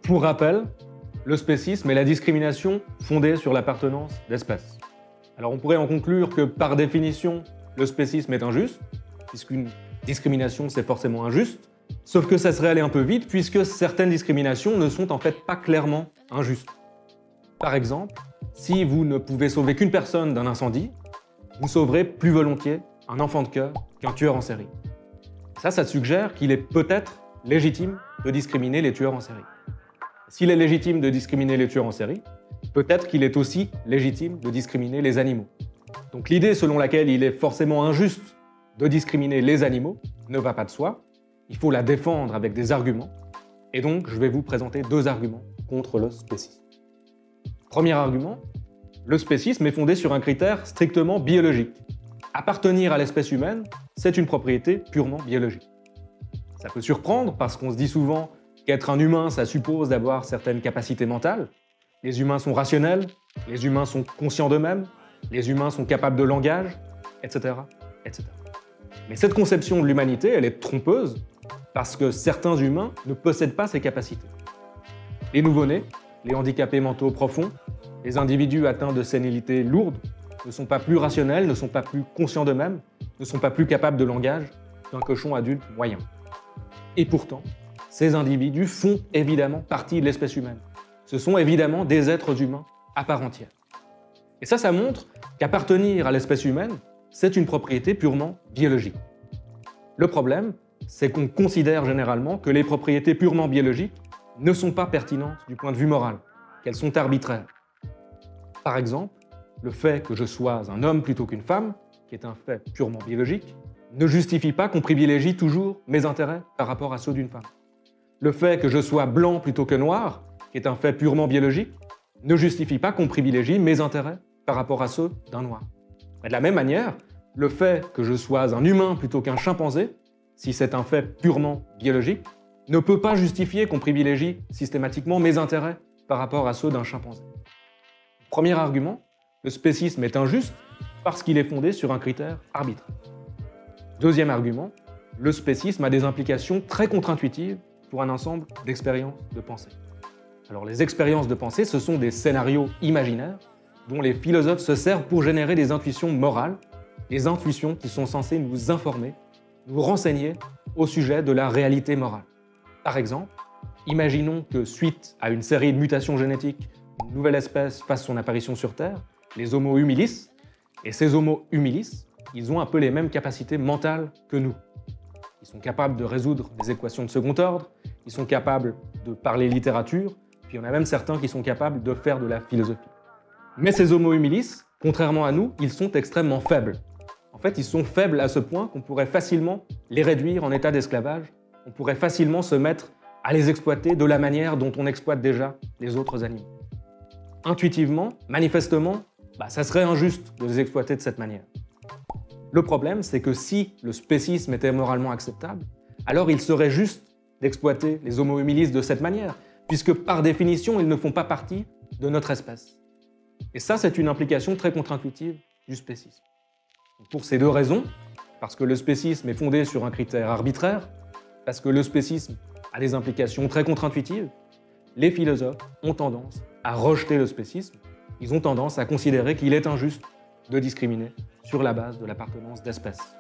Pour rappel, le spécisme est la discrimination fondée sur l'appartenance d'espèces. Alors on pourrait en conclure que par définition, le spécisme est injuste, puisqu'une discrimination c'est forcément injuste, sauf que ça serait aller un peu vite puisque certaines discriminations ne sont en fait pas clairement injustes. Par exemple, si vous ne pouvez sauver qu'une personne d'un incendie, vous sauverez plus volontiers un enfant de cœur qu'un tueur en série. Ça suggère qu'il est peut-être légitime de discriminer les tueurs en série. S'il est légitime de discriminer les tueurs en série, peut-être qu'il est aussi légitime de discriminer les animaux. Donc l'idée selon laquelle il est forcément injuste de discriminer les animaux ne va pas de soi, il faut la défendre avec des arguments, et donc je vais vous présenter deux arguments contre le spécisme. Premier argument, le spécisme est fondé sur un critère strictement biologique. Appartenir à l'espèce humaine, c'est une propriété purement biologique. Ça peut surprendre parce qu'on se dit souvent qu'être un humain, ça suppose d'avoir certaines capacités mentales. Les humains sont rationnels, les humains sont conscients d'eux-mêmes, les humains sont capables de langage, etc., etc. Mais cette conception de l'humanité, elle est trompeuse parce que certains humains ne possèdent pas ces capacités. Les nouveau-nés, les handicapés mentaux profonds, les individus atteints de sénilité lourde ne sont pas plus rationnels, ne sont pas plus conscients d'eux-mêmes, ne sont pas plus capables de langage qu'un cochon adulte moyen. Et pourtant, ces individus font évidemment partie de l'espèce humaine. Ce sont évidemment des êtres humains à part entière. Et ça montre qu'appartenir à l'espèce humaine, c'est une propriété purement biologique. Le problème, c'est qu'on considère généralement que les propriétés purement biologiques ne sont pas pertinentes du point de vue moral, qu'elles sont arbitraires. Par exemple, le fait que je sois un homme plutôt qu'une femme, qui est un fait purement biologique, ne justifie pas qu'on privilégie toujours mes intérêts par rapport à ceux d'une femme. Le fait que je sois blanc plutôt que noir, qui est un fait purement biologique, ne justifie pas qu'on privilégie mes intérêts par rapport à ceux d'un noir. Mais de la même manière, le fait que je sois un humain plutôt qu'un chimpanzé, si c'est un fait purement biologique, ne peut pas justifier qu'on privilégie systématiquement mes intérêts par rapport à ceux d'un chimpanzé. Premier argument, le spécisme est injuste parce qu'il est fondé sur un critère arbitraire. Deuxième argument, le spécisme a des implications très contre-intuitives pour un ensemble d'expériences de pensée. Alors les expériences de pensée, ce sont des scénarios imaginaires dont les philosophes se servent pour générer des intuitions morales, des intuitions qui sont censées nous informer, nous renseigner au sujet de la réalité morale. Par exemple, imaginons que suite à une série de mutations génétiques, une nouvelle espèce fasse son apparition sur Terre, les Homo humilis, et ces Homo humilis, ils ont un peu les mêmes capacités mentales que nous. Ils sont capables de résoudre des équations de second ordre, ils sont capables de parler littérature, puis il y en a même certains qui sont capables de faire de la philosophie. Mais ces Homo humilis, contrairement à nous, ils sont extrêmement faibles. En fait, ils sont faibles à ce point qu'on pourrait facilement les réduire en état d'esclavage, on pourrait facilement se mettre à les exploiter de la manière dont on exploite déjà les autres animaux. Intuitivement, manifestement, ça serait injuste de les exploiter de cette manière. Le problème, c'est que si le spécisme était moralement acceptable, alors il serait juste d'exploiter les Homo humilis de cette manière, puisque par définition, ils ne font pas partie de notre espèce. Et ça, c'est une implication très contre-intuitive du spécisme. Pour ces deux raisons, parce que le spécisme est fondé sur un critère arbitraire, parce que le spécisme a des implications très contre-intuitives, les philosophes ont tendance à rejeter le spécisme, ils ont tendance à considérer qu'il est injuste de discriminer sur la base de l'appartenance d'espèces.